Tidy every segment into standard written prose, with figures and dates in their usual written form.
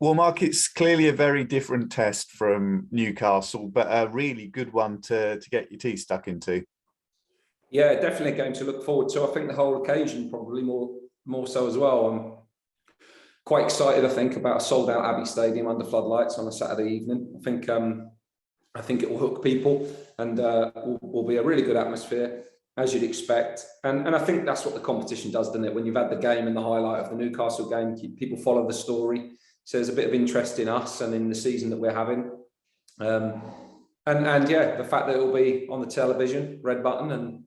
Well, Mark, it's clearly a very different test from Newcastle, but a really good one to get your teeth stuck into. Yeah, definitely a game to look forward to. I think the whole occasion probably more so as well. I'm quite excited, I think, about a sold-out Abbey Stadium under floodlights on a Saturday evening. I think it will hook people and will be a really good atmosphere, as you'd expect. And I think that's what the competition does, doesn't it? When you've had the game and the highlight of the Newcastle game, people follow the story. So there's a bit of interest in us and in the season that we're having. And yeah, the fact that it will be on the television, red button, and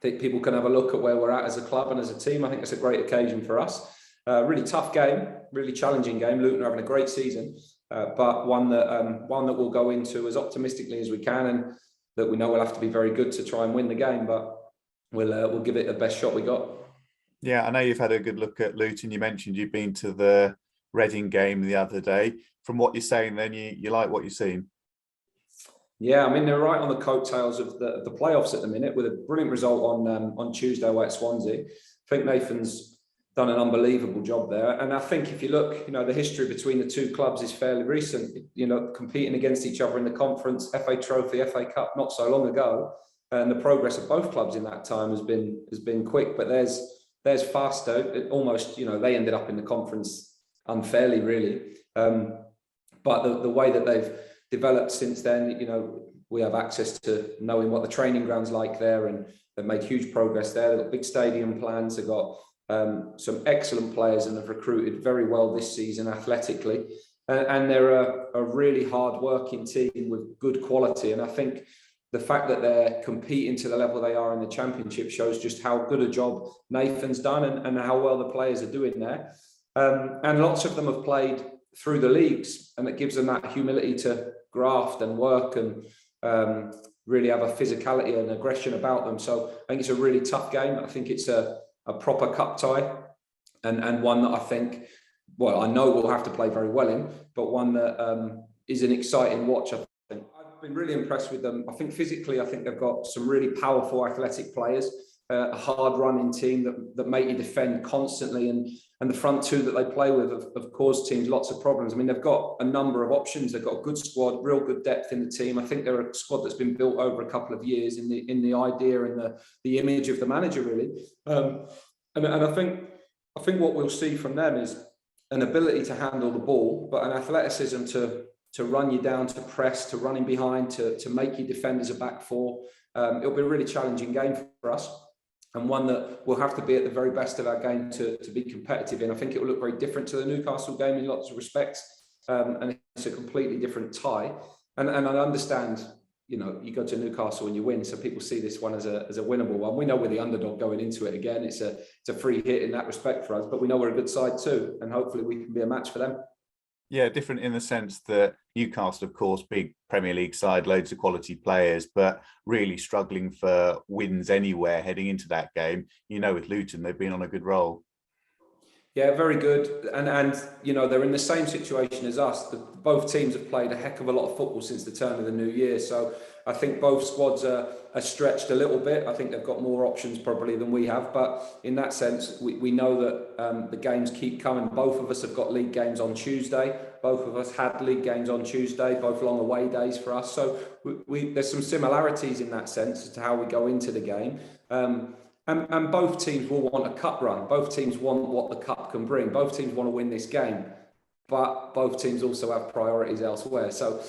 people can have a look at where we're at as a club and as a team. I think it's a great occasion for us. Really tough game, really challenging game. Luton are having a great season, but one that we'll go into as optimistically as we can, and that we know we'll have to be very good to try and win the game. But we'll give it the best shot we got. Yeah, I know you've had a good look at Luton. You mentioned you've been to the Reading game the other day. From what you're saying, then you like what you've seen. Yeah, I mean, they're right on the coattails of the playoffs at the minute with a brilliant result on Tuesday away at Swansea. I think Nathan's done an unbelievable job there. And I think if you look, the history between the two clubs is fairly recent, competing against each other in the conference, FA Trophy, FA Cup, not so long ago. And the progress of both clubs in that time has been quick, but there's faster. Almost, they ended up in the conference unfairly, really. But the way that they've developed since then, we have access to knowing what the training ground's like there, and they've made huge progress there. They've got big stadium plans. They've got some excellent players and have recruited very well this season athletically. And they're a really hard-working team with good quality. And I think the fact that they're competing to the level they are in the Championship shows just how good a job Nathan's done and how well the players are doing there. And lots of them have played through the leagues, and it gives them that humility to graft and work and really have a physicality and aggression about them. So I think it's a really tough game. I think it's a proper cup tie, and one that I know we'll have to play very well in, but one that is an exciting watch. I think I've been really impressed with them. I think physically, I think they've got some really powerful athletic players, a hard running team that make you defend constantly, and the front two that they play with have caused teams lots of problems. I mean, they've got a number of options. They've got a good squad, real good depth in the team. I think they're a squad that's been built over a couple of years in the idea and the image of the manager, really. And I think what we'll see from them is an ability to handle the ball, but an athleticism to run you down, to press, to run in behind, to make you defend as a back four. It'll be a really challenging game for us, and one that we'll have to be at the very best of our game to be competitive in. I think it will look very different to the Newcastle game in lots of respects, and it's a completely different tie. And I understand, you go to Newcastle and you win, so people see this one as a winnable one. We know we're the underdog going into it again. It's a free hit in that respect for us, but we know we're a good side too, and hopefully we can be a match for them. Yeah, different in the sense that Newcastle, of course, big Premier League side, loads of quality players, but really struggling for wins anywhere heading into that game. With Luton, they've been on a good roll. Yeah, very good. And they're in the same situation as us. Both teams have played a heck of a lot of football since the turn of the new year. So I think both squads are stretched a little bit. I think they've got more options probably than we have. But in that sense, we know that the games keep coming. Both of us have got league games on Tuesday. Both of us had league games on Tuesday, both long away days for us. So there's some similarities in that sense as to how we go into the game. And both teams will want a cup run. Both teams want what the cup can bring. Both teams want to win this game, but both teams also have priorities elsewhere. So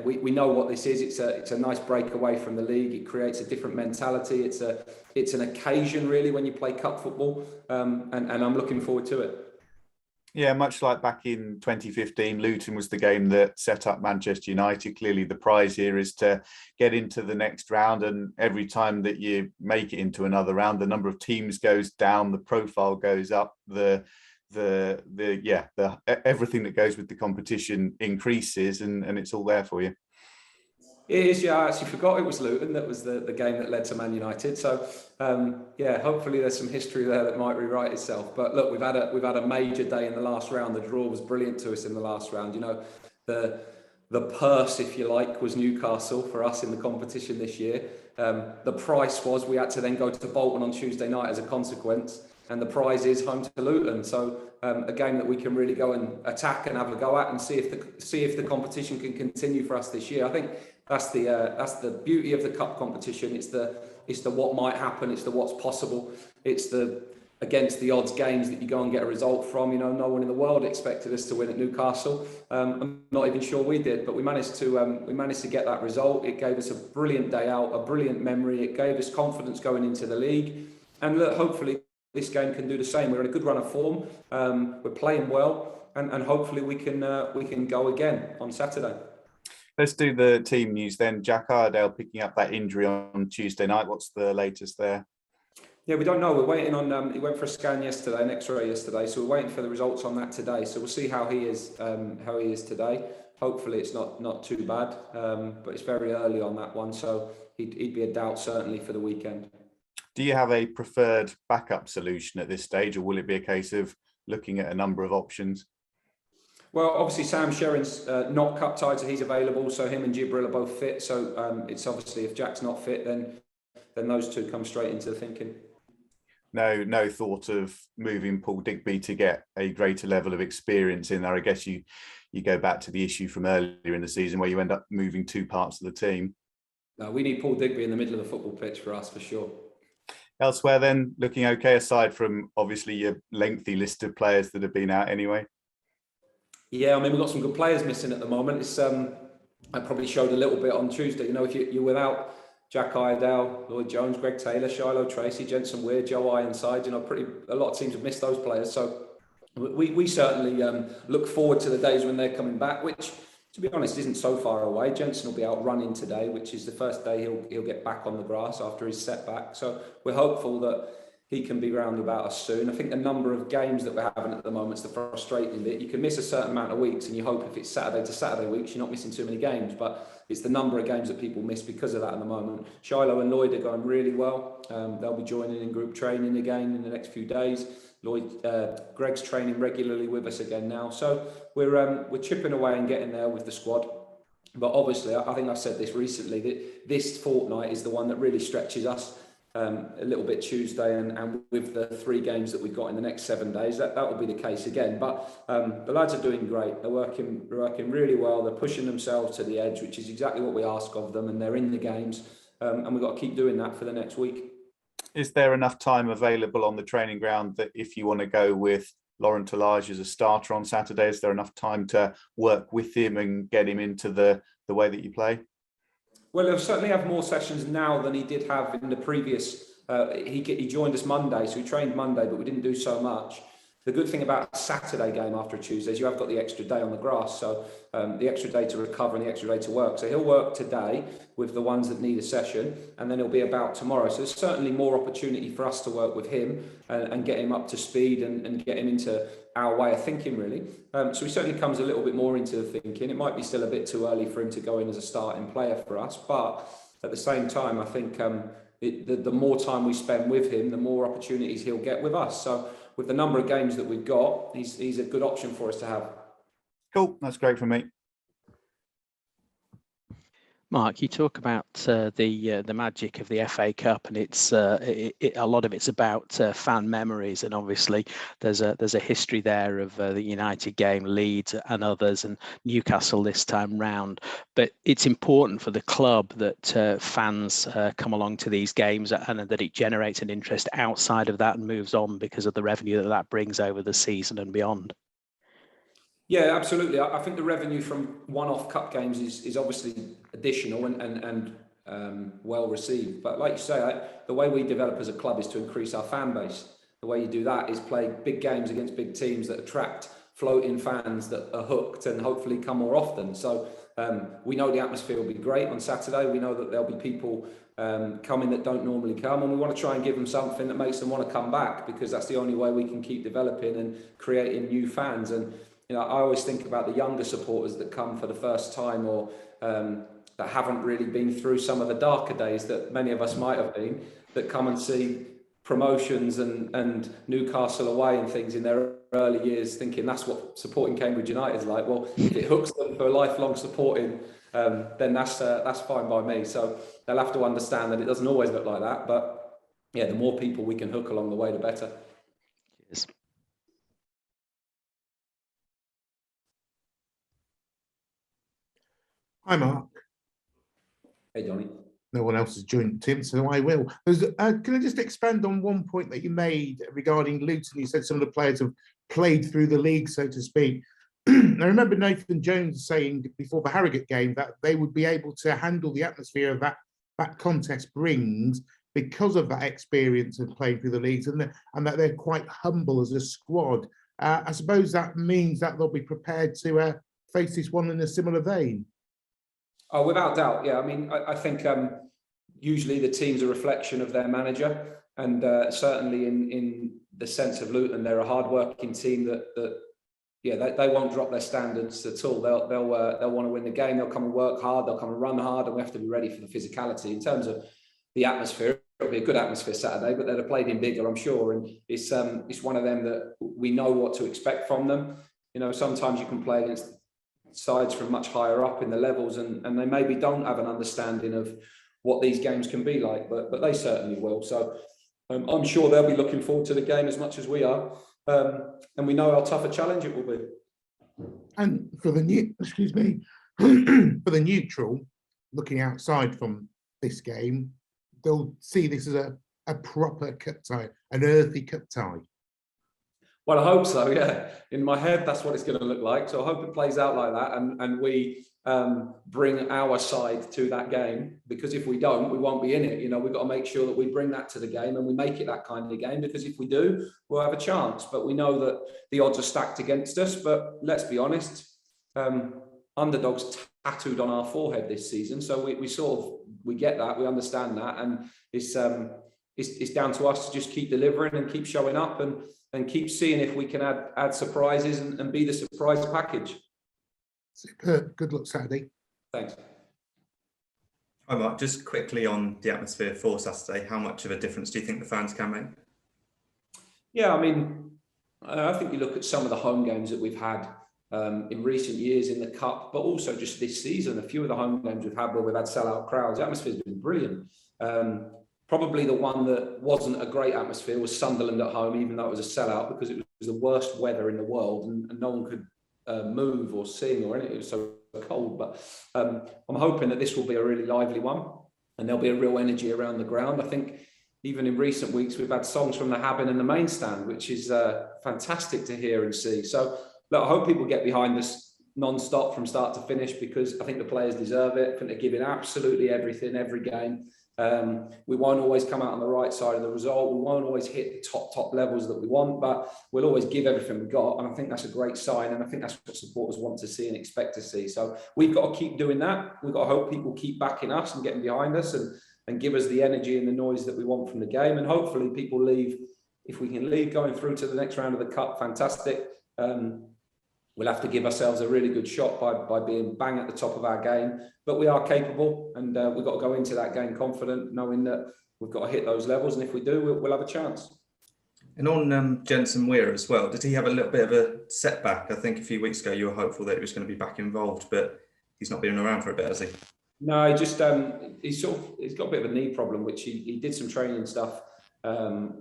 we know what this is. It's a nice break away from the league. It creates a different mentality. It's an occasion really when you play cup football, and I'm looking forward to it. Yeah, much like back in 2015, Luton was the game that set up Manchester United. Clearly, the prize here is to get into the next round, and every time that you make it into another round, the number of teams goes down, the profile goes up, the everything that goes with the competition increases, and it's all there for you. It is, yeah. I actually forgot it was Luton that was the game that led to Man United. So, hopefully there's some history there that might rewrite itself. But look, we've had a major day in the last round. The draw was brilliant to us in the last round. The purse, if you like, was Newcastle for us in the competition this year. The price was we had to then go to Bolton on Tuesday night as a consequence. and the prize is home to Luton. So a game that we can really go and attack and have a go at, and see if the competition can continue for us this year. I think that's the beauty of the cup competition. It's the what might happen. It's the what's possible. It's the against the odds games that you go and get a result from. No one in the world expected us to win at Newcastle. I'm not even sure we did, but we managed to get that result. It gave us a brilliant day out, a brilliant memory. It gave us confidence going into the league, and look, hopefully this game can do the same. We're in a good run of form. We're playing well, and hopefully we can go again on Saturday. Let's do the team news then. Jack Iredale picking up that injury on Tuesday night. What's the latest there? Yeah, we don't know. We're waiting on. He went for a scan yesterday, an X-ray yesterday, so we're waiting for the results on that today. So we'll see how he is today. Hopefully, it's not too bad, but it's very early on that one, so he'd be a doubt certainly for the weekend. Do you have a preferred backup solution at this stage, or will it be a case of looking at a number of options? Well, obviously Sam Sherrin's not cup tied, so he's available. So him and Jibril are both fit. So it's obviously if Jack's not fit, then those two come straight into the thinking. No thought of moving Paul Digby to get a greater level of experience in there. I guess you go back to the issue from earlier in the season where you end up moving two parts of the team. No, we need Paul Digby in the middle of the football pitch for us, for sure. Elsewhere then, looking okay, aside from obviously your lengthy list of players that have been out anyway? Yeah, I mean, we've got some good players missing at the moment. It's I probably showed a little bit on Tuesday. If you're without Jack Iredale, Lloyd Jones, Greg Taylor, Shiloh Tracy, Jensen Weir, Joe Ironside, a lot of teams have missed those players. So we certainly look forward to the days when they're coming back, which, to be honest, isn't so far away. Jensen will be out running today, which is the first day he'll get back on the grass after his setback. So we're hopeful that he can be round about us soon. I think the number of games that we're having at the moment is the frustrating bit. You can miss a certain amount of weeks, and you hope if it's Saturday to Saturday weeks, you're not missing too many games. But it's the number of games that people miss because of that at the moment. Shiloh and Lloyd are going really well. They'll be joining in group training again in the next few days. Greg's training regularly with us again now. So we're chipping away and getting there with the squad. But obviously, I think I've said this recently, that this fortnight is the one that really stretches us a little bit Tuesday, and with the 3 games that we've got in the next 7 days, that will be the case again. But the lads are doing great. They're working really well. They're pushing themselves to the edge, which is exactly what we ask of them, and they're in the games. And we've got to keep doing that for the next week. Is there enough time available on the training ground that if you want to go with Laurent Talmage as a starter on Saturday, is there enough time to work with him and get him into the way that you play? Well, he'll certainly have more sessions now than he did have in the previous. He joined us Monday, so we trained Monday, but we didn't do so much. The good thing about a Saturday game after a Tuesday is you have got the extra day on the grass, so the extra day to recover and the extra day to work. So he'll work today with the ones that need a session, and then he'll be about tomorrow. So there's certainly more opportunity for us to work with him and get him up to speed and get him into our way of thinking, really. So he certainly comes a little bit more into the thinking. It might be still a bit too early for him to go in as a starting player for us, but at the same time, I think the more time we spend with him, the more opportunities he'll get with us. So with the number of games that we've got, he's a good option for us to have. Cool, that's great for me. Mark, you talk about the magic of the FA Cup, and it's a lot of it's about fan memories, and obviously there's a history there of the United game, Leeds and others, and Newcastle this time round. But it's important for the club that fans come along to these games, and that it generates an interest outside of that and moves on because of the revenue that brings over the season and beyond. Yeah, absolutely. I think the revenue from one-off cup games is obviously additional and well received. But like you say, the way we develop as a club is to increase our fan base. The way you do that is play big games against big teams that attract floating fans that are hooked and hopefully come more often. So we know the atmosphere will be great on Saturday. We know that there'll be people coming that don't normally come, and we want to try and give them something that makes them want to come back, because that's the only way we can keep developing and creating new fans. And I always think about the younger supporters that come for the first time, or that haven't really been through some of the darker days that many of us might have been, that come and see promotions and Newcastle away and things in their early years, thinking that's what supporting Cambridge United is like. Well, if it hooks them for lifelong supporting, then that's fine by me. So they'll have to understand that it doesn't always look like that. But yeah, the more people we can hook along the way, the better. Hi, Mark. Hey, Donny. No one else has joined, Tim, so I will. Can I just expand on one point that you made regarding Luton? You said some of the players have played through the league, so to speak. I remember Nathan Jones saying before the Harrogate game that they would be able to handle the atmosphere of that contest brings because of that experience of playing through the leagues, and that they're quite humble as a squad. I suppose that means that they'll be prepared to face this one in a similar vein. Oh, without doubt, yeah. I mean, I think usually the team's a reflection of their manager, and certainly in the sense of Luton, they're a hard-working team that they won't drop their standards at all. They'll want to win the game. They'll come and work hard. They'll come and run hard, and we have to be ready for the physicality. In terms of the atmosphere, it'll be a good atmosphere Saturday, but they'd have played in bigger, I'm sure. And it's one of them that we know what to expect from them. You know, sometimes you can play against sides from much higher up in the levels, and they maybe don't have an understanding of what these games can be like, but they certainly will. So I'm sure they'll be looking forward to the game as much as we are, and we know how tough a challenge it will be. And for the for the neutral, looking outside from this game, they'll see this as a proper cup tie, an earthy cup tie. Well, I hope so, yeah. In my head, that's what it's going to look like. So I hope it plays out like that, and we bring our side to that game, because if we don't, we won't be in it. You know, we've got to make sure that we bring that to the game and we make it that kind of game, because if we do, we'll have a chance. But we know that the odds are stacked against us. But let's be honest, underdogs tattooed on our forehead this season. So we get that, we understand that, and it's down to us to just keep delivering and keep showing up and keep seeing if we can add surprises and be the surprise package. Superb. Good luck Saturday. Thanks. Hi Mark, just quickly on the atmosphere for Saturday, how much of a difference do you think the fans can make? Yeah, I mean, I think you look at some of the home games that we've had in recent years in the Cup, but also just this season, a few of the home games we've had where we've had sellout crowds, the atmosphere's been brilliant. Probably the one that wasn't a great atmosphere was Sunderland at home, even though it was a sellout, because it was the worst weather in the world and no one could move or sing or anything. It was so cold. But I'm hoping that this will be a really lively one and there'll be a real energy around the ground. I think even in recent weeks, we've had songs from the Habin and the main stand, which is fantastic to hear and see. So look, I hope people get behind us non-stop from start to finish, because I think the players deserve it. I think they're giving absolutely everything every game. We won't always come out on the right side of the result. We won't always hit the top levels that we want, but we'll always give everything we've got. And I think that's a great sign. And I think that's what supporters want to see and expect to see. So we've got to keep doing that. We've got to hope people keep backing us and getting behind us and give us the energy and the noise that we want from the game. And hopefully people leave, if we can leave going through to the next round of the Cup, fantastic. We'll have to give ourselves a really good shot by being bang at the top of our game, but we are capable, and we've got to go into that game confident, knowing that we've got to hit those levels, and if we do, we'll have a chance. And on Jensen Weir as well, did he have a little bit of a setback? I think a few weeks ago you were hopeful that he was going to be back involved, but he's not been around for a bit, has he? No, he just he's got a bit of a knee problem, which he did some training stuff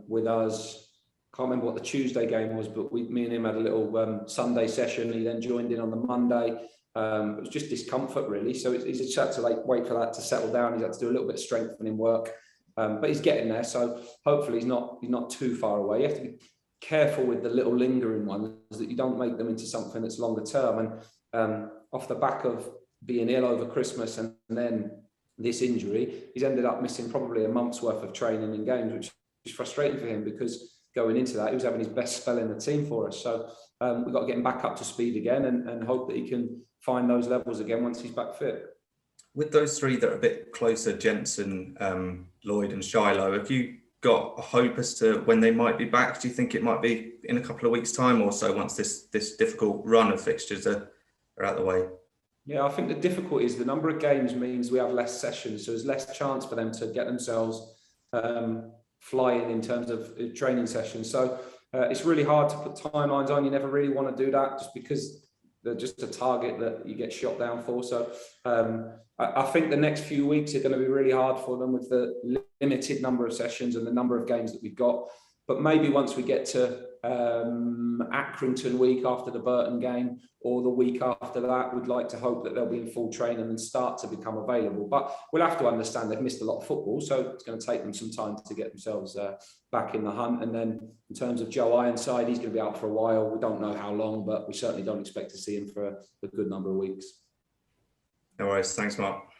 with us. Can't remember what the Tuesday game was, but me and him had a little Sunday session. He then joined in on the Monday. It was just discomfort, really. So he's just had to wait for that to settle down. He's had to do a little bit of strengthening work, but he's getting there. So hopefully he's not too far away. You have to be careful with the little lingering ones, that you don't make them into something that's longer term. And off the back of being ill over Christmas and then this injury, he's ended up missing probably a month's worth of training and games, which is frustrating for him, because going into that, he was having his best spell in the team for us. So we've got to get him back up to speed again and hope that he can find those levels again once he's back fit. With those three that are a bit closer, Jensen, Lloyd and Shiloh, have you got a hope as to when they might be back? Do you think it might be in a couple of weeks' time or so, once this difficult run of fixtures are out the way? Yeah, I think the difficulty is the number of games means we have less sessions, so there's less chance for them to get themselves flying in terms of training sessions. So it's really hard to put timelines on. You never really want to do that, just because they're just a target that you get shot down for. So I think the next few weeks are going to be really hard for them with the limited number of sessions and the number of games that we've got. But maybe once we get to Accrington week after the Burton game, or the week after that. We'd like to hope that they'll be in full training and start to become available. But we'll have to understand they've missed a lot of football, so it's going to take them some time to get themselves back in the hunt. And then in terms of Joe Ironside, he's going to be out for a while. We don't know how long, but we certainly don't expect to see him for a good number of weeks. No worries. Thanks, Mark.